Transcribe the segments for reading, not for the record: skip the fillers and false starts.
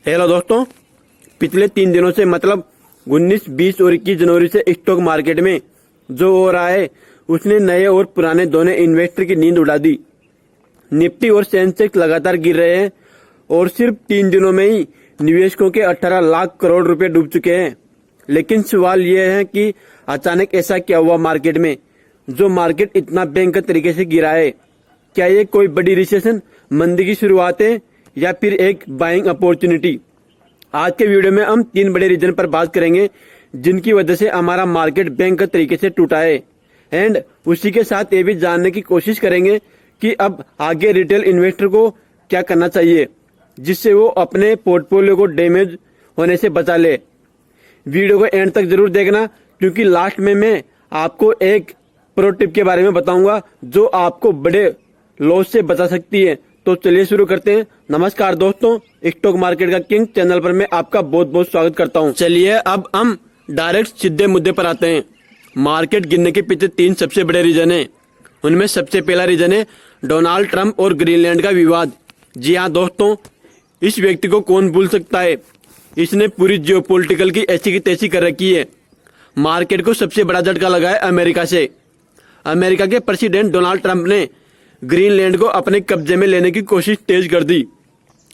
Hello दोस्तों, पिछले 3 दिनों से मतलब 19, 20 और 21 जनवरी से स्टॉक मार्केट में जो हो रहा है उसने नए और पुराने दोनों इन्वेस्टर की नींद उड़ा दी। निफ्टी और सेंसेक्स लगातार गिर रहे हैं और सिर्फ 3 दिनों में ही निवेशकों के 18 लाख करोड़ रुपए डूब चुके हैं। लेकिन सवाल यह है कि अचानक ऐसा क्या हुआ मार्केट में जो मार्केट इतना भयंकर तरीके से गिरा है। क्या ये कोई बड़ी रिसेशन, मंदी की शुरुआत है या फिर एक बाइंग अपॉर्चुनिटी? आज के वीडियो में हम 3 बड़े रीजन पर बात करेंगे जिनकी वजह से हमारा मार्केट भयंकर तरीके से टूटा है। एंड उसी के साथ ये भी जानने की कोशिश करेंगे कि अब आगे रिटेल इन्वेस्टर को क्या करना चाहिए जिससे वो अपने पोर्टफोलियो को डैमेज होने से बचा ले। वीडियो को एंड तक जरूर देखना क्योंकि लास्ट में मैं आपको एक प्रो टिप के बारे में बताऊंगा जो आपको बड़े लॉस से बचा सकती है। तो चलिए शुरू करते हैं। नमस्कार दोस्तों, स्टॉक मार्केट का किंग चैनल पर मैं आपका बहुत बहुत स्वागत करता हूं। चलिए अब हम डायरेक्ट सीधे मुद्दे पर आते हैं। मार्केट गिरने के पीछे 3 सबसे बड़े रीजन हैं। उनमें सबसे पहला रीजन है डोनाल्ड ट्रंप और ग्रीनलैंड का विवाद। जी हाँ दोस्तों, इस व्यक्ति को कौन भूल सकता है। इसने पूरी जियोपॉलिटिकल की ऐसी की तैसी कर रखी है। मार्केट को सबसे बड़ा झटका लगा है अमेरिका से। अमेरिका के प्रेसिडेंट डोनाल्ड ट्रंप ने ग्रीनलैंड को अपने कब्जे में लेने की कोशिश तेज कर दी,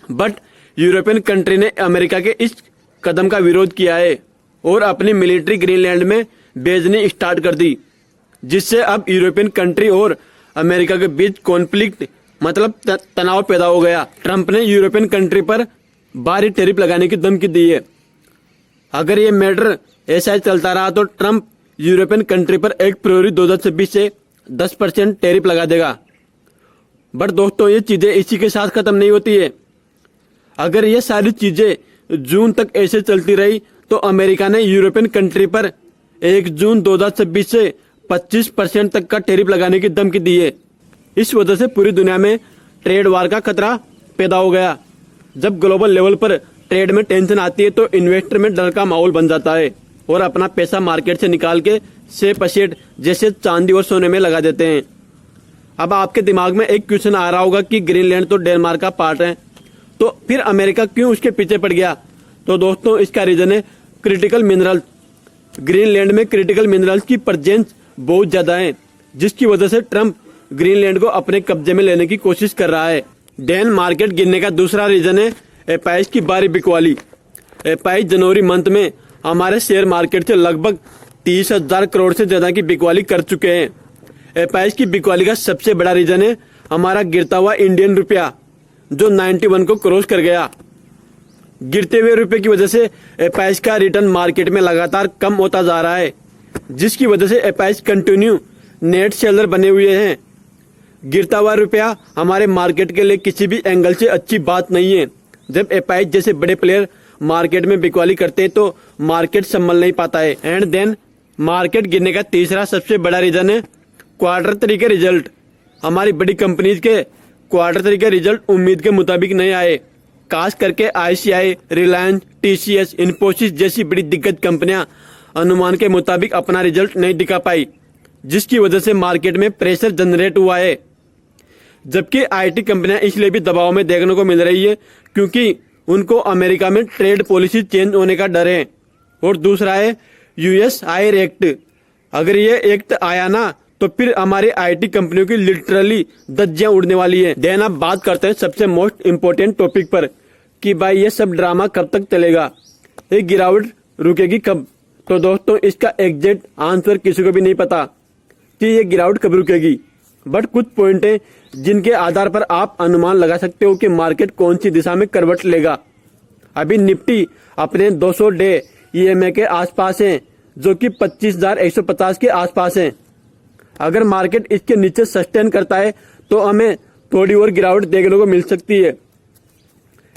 बट यूरोपियन कंट्री ने अमेरिका के इस कदम का विरोध किया है और अपनी मिलिट्री ग्रीनलैंड में भेजनी स्टार्ट कर दी, जिससे अब यूरोपियन कंट्री और अमेरिका के बीच कॉन्फ्लिक्ट मतलब तनाव पैदा हो गया। ट्रंप ने यूरोपियन कंट्री पर भारी टैरिफ लगाने की धमकी दी है। अगर ये मैटर ऐसा ही चलता रहा तो ट्रंप यूरोपियन कंट्री पर 1 फरवरी 2026 से 10% टैरिफ लगा देगा। बट दोस्तों, ये चीजें इसी के साथ खत्म नहीं होती है। अगर ये सारी चीजें जून तक ऐसे चलती रही तो अमेरिका ने यूरोपियन कंट्री पर 1 जून 2026 से 25% तक का टैरिफ लगाने की धमकी दी है। इस वजह से पूरी दुनिया में ट्रेड वार का खतरा पैदा हो गया। जब ग्लोबल लेवल पर ट्रेड में टेंशन आती है तो इन्वेस्टर में डर का माहौल बन जाता है और अपना पैसा मार्केट से निकाल के सेफ एसेट जैसे चांदी और सोने में लगा देते हैं। अब आपके दिमाग में एक क्वेश्चन आ रहा होगा कि ग्रीनलैंड तो डेनमार्क का पार्ट है, तो फिर अमेरिका क्यों उसके पीछे पड़ गया? तो दोस्तों, इसका रीजन है क्रिटिकल मिनरल्स। ग्रीनलैंड में क्रिटिकल मिनरल्स की प्रेजेंस बहुत ज्यादा है, जिसकी वजह से ट्रंप ग्रीनलैंड को अपने कब्जे में लेने की कोशिश कर रहा है। डेन मार्केट गिरने का दूसरा रीजन है एपाइस की भारी बिकवाली। एपाइस जनवरी मंथ में हमारे शेयर मार्केट से लगभग 30,000 करोड़ से ज्यादा की बिकवाली कर चुके हैं। एपाइस की बिकवाली का सबसे बड़ा रीजन है हमारा गिरता हुआ इंडियन रुपया जो 91 को क्रॉस कर गया। गिरते हुए रुपए की वजह से एपाइस का रिटर्न मार्केट में लगातार कम होता जा रहा है, जिसकी वजह से एपाइस कंटिन्यू नेट सेलर बने हुए हैं। गिरता हुआ रुपया हमारे मार्केट के लिए किसी भी एंगल से अच्छी बात नहीं है। जब एपाइस जैसे बड़े प्लेयर मार्केट में बिकवाली करते हैं तो मार्केट संभल नहीं पाता है। एंड देन मार्केट गिरने का तीसरा सबसे बड़ा रीजन है क्वार्टर 3 के रिजल्ट। हमारी बड़ी कंपनीज के क्वार्टर 3 के रिजल्ट उम्मीद के मुताबिक नहीं आए। खास करके आईसीआई, रिलायंस, टीसीएस, इन्फोसिस जैसी बड़ी दिग्गज कंपनियां अनुमान के मुताबिक अपना रिजल्ट नहीं दिखा पाई, जिसकी वजह से मार्केट में प्रेशर जनरेट हुआ है। जबकि आईटी कंपनियां इसलिए भी दबाव में देखने को मिल रही है क्योंकि उनको अमेरिका में ट्रेड पॉलिसी चेंज होने का डर है। और दूसरा है यूएस हायर एक्ट। अगर ये एक्ट आया ना तो फिर हमारी आईटी कंपनियों की लिटरली धज्जियां उड़ने वाली है। देन अब बात करते हैं सबसे मोस्ट इम्पोर्टेंट टॉपिक पर कि भाई ये सब ड्रामा कब तक चलेगा, ये गिरावट रुकेगी कब? तो दोस्तों, इसका एग्जैक्ट आंसर किसी को भी नहीं पता कि ये गिरावट कब रुकेगी, बट कुछ पॉइंट है जिनके आधार पर आप अनुमान लगा सकते हो कि मार्केट कौन सी दिशा में करवट लेगा। अभी निफ्टी अपने 200 डे ईएमए के आसपास है जो कि 25,150 के आसपास है। अगर मार्केट इसके नीचे सस्टेन करता है तो हमें थोड़ी और गिरावट देखने को मिल सकती है।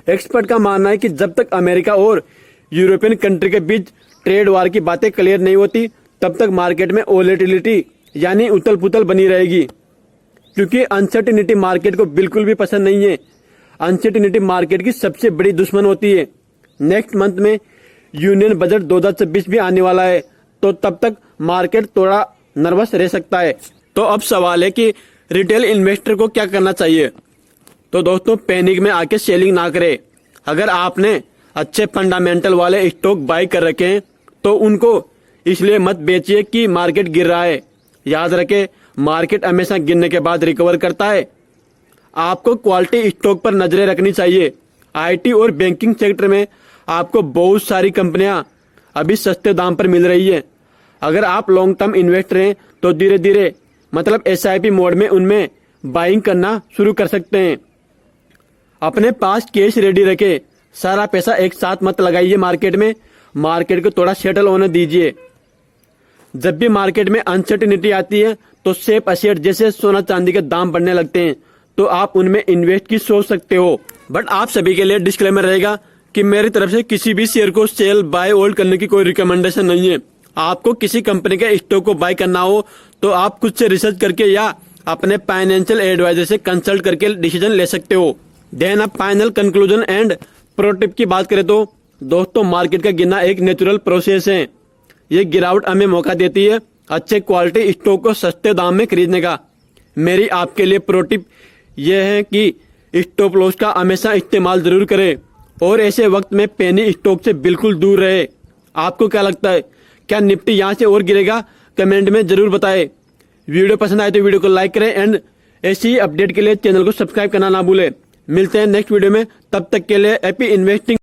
एक्सपर्ट का मानना है कि जब तक अमेरिका और यूरोपियन कंट्री के बीच ट्रेड वार की बातें क्लियर नहीं होती तब तक मार्केट में वोलेटिलिटी यानी उथल पुथल बनी रहेगी, क्योंकि अनसर्टेनिटी मार्केट को बिल्कुल भी पसंद नहीं है। अनसर्टेनिटी मार्केट की सबसे बड़ी दुश्मन होती है। नेक्स्ट मंथ में यूनियन बजट 2026 भी आने वाला है, तो तब तक मार्केट थोड़ा नर्वस रह सकता है। तो अब सवाल है कि रिटेल इन्वेस्टर को क्या करना चाहिए। तो दोस्तों, पैनिक में आके सेलिंग ना करें। अगर आपने अच्छे फंडामेंटल वाले स्टॉक बाय कर रखे हैं तो उनको इसलिए मत बेचिए कि मार्केट गिर रहा है। याद रखें, मार्केट हमेशा गिरने के बाद रिकवर करता है। आपको क्वालिटी स्टॉक पर नजरें रखनी चाहिए। आईटी और बैंकिंग सेक्टर में आपको बहुत सारी कंपनियां अभी सस्ते दाम पर मिल रही है। अगर आप लॉन्ग टर्म इन्वेस्टर हैं तो धीरे धीरे मतलब एसआईपी मोड में उनमें बाइंग करना शुरू कर सकते हैं। अपने पास कैश रेडी रखें। सारा पैसा एक साथ मत लगाइए मार्केट में। मार्केट को थोड़ा सेटल होने दीजिए। जब भी मार्केट में अनसर्टेनिटी आती है तो सेफ एसेट जैसे सोना चांदी के दाम बढ़ने लगते हैं तो आप उनमें इन्वेस्ट की सोच सकते हो। बट आप सभी के लिए डिस्क्लेमर रहेगा कि मेरी तरफ से किसी भी शेयर को सेल बाय होल्ड करने की कोई रिकमेंडेशन नहीं है। आपको किसी कंपनी के स्टॉक को बाय करना हो तो आप खुद से रिसर्च करके या अपने फाइनेंशियल एडवाइजर से कंसल्ट करके डिसीजन ले सकते हो। देन अब final conclusion and pro tip की बात करें तो दोस्तों, मार्केट का गिरना एक नेचुरल प्रोसेस है। ये गिरावट हमें मौका देती है अच्छे क्वालिटी स्टॉक को सस्ते दाम में खरीदने का। मेरी आपके लिए प्रो टिप यह है कि स्टॉप लॉस का हमेशा इस्तेमाल जरूर करें और ऐसे वक्त में पेनी स्टॉक से बिल्कुल दूर रहे। आपको क्या लगता है, क्या निफ्टी यहाँ से और गिरेगा? कमेंट में जरूर बताएं। वीडियो पसंद आए तो वीडियो को लाइक करें एंड ऐसी अपडेट के लिए चैनल को सब्सक्राइब करना ना भूलें। मिलते हैं नेक्स्ट वीडियो में, तब तक के लिए हैप्पी इन्वेस्टिंग।